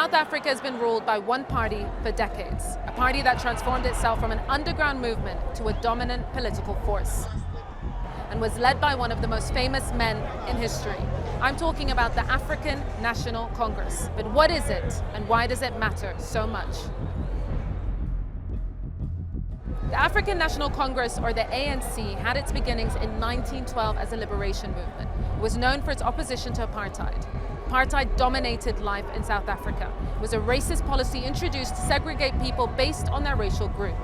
South Africa has been ruled by one party for decades, a party that transformed itself from an underground movement to a dominant political force, and was led by one of the most famous men in history. I'm talking about the African National Congress. But what is it, and why does it matter so much? The African National Congress, or the ANC, had its beginnings in 1912 as a liberation movement. It was known for its opposition to apartheid. Apartheid dominated life in South Africa. It was a racist policy introduced to segregate people based on their racial group.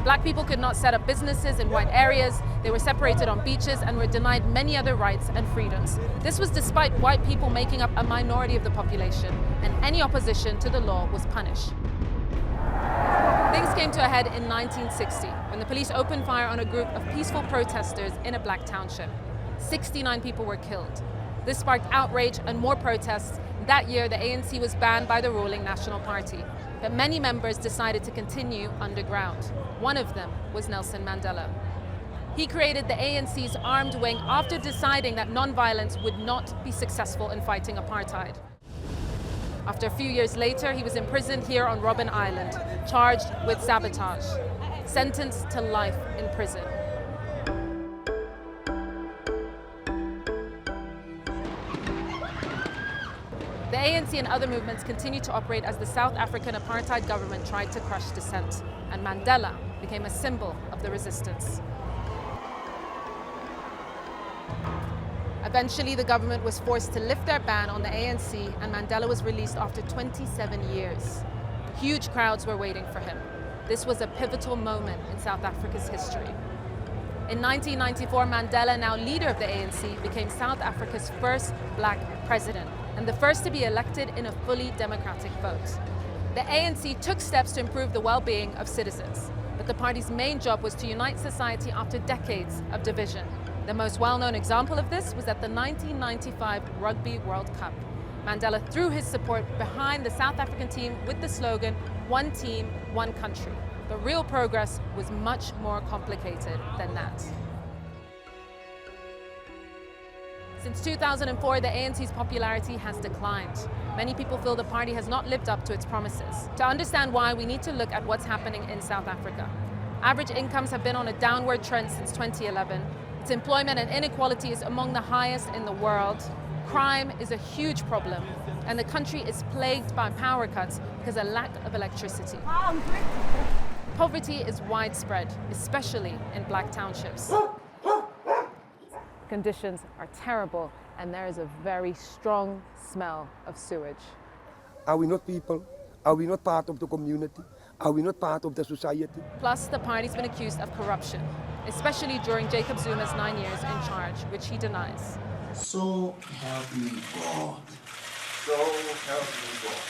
Black people could not set up businesses in white areas, they were separated on beaches and were denied many other rights and freedoms. This was despite white people making up a minority of the population, and any opposition to the law was punished. Things came to a head in 1960 when the police opened fire on a group of peaceful protesters in a black township. 69 people were killed. This sparked outrage and more protests. That year, the ANC was banned by the ruling National Party, but many members decided to continue underground. One of them was Nelson Mandela. He created the ANC's armed wing after deciding that non-violence would not be successful in fighting apartheid. After a few years later, he was imprisoned here on Robben Island, charged with sabotage, sentenced to life in prison. The ANC and other movements continued to operate as the South African apartheid government tried to crush dissent, and Mandela became a symbol of the resistance. Eventually, the government was forced to lift their ban on the ANC, and Mandela was released after 27 years. Huge crowds were waiting for him. This was a pivotal moment in South Africa's history. In 1994, Mandela, now leader of the ANC, became South Africa's first black president and the first to be elected in a fully democratic vote. The ANC took steps to improve the well-being of citizens, but the party's main job was to unite society after decades of division. The most well-known example of this was at the 1995 Rugby World Cup. Mandela threw his support behind the South African team with the slogan, "One team, one country." But real progress was much more complicated than that. Since 2004, the ANC's popularity has declined. Many people feel the party has not lived up to its promises. To understand why, we need to look at what's happening in South Africa. Average incomes have been on a downward trend since 2011. Its employment and inequality is among the highest in the world. Crime is a huge problem, and the country is plagued by power cuts because of lack of electricity. Poverty is widespread, especially in black townships. Conditions are terrible, and there is a very strong smell of sewage. Are we not people? Are we not part of the community? Are we not part of the society? Plus, the party's been accused of corruption, especially during Jacob Zuma's 9 years in charge, which he denies. So help me God. So help me God.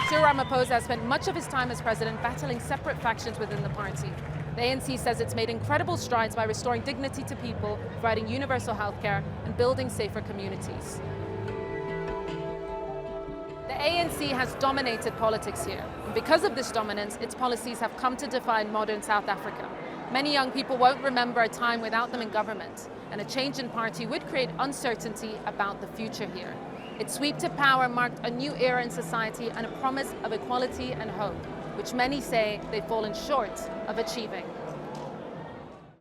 Cyril Ramaphosa has spent much of his time as president battling separate factions within the party. The ANC says it's made incredible strides by restoring dignity to people, providing universal healthcare, and building safer communities. The ANC has dominated politics here, and because of this dominance, its policies have come to define modern South Africa. Many young people won't remember a time without them in government, and a change in party would create uncertainty about the future here. Its sweep to power marked a new era in society and a promise of equality and hope, which many say they've fallen short of achieving.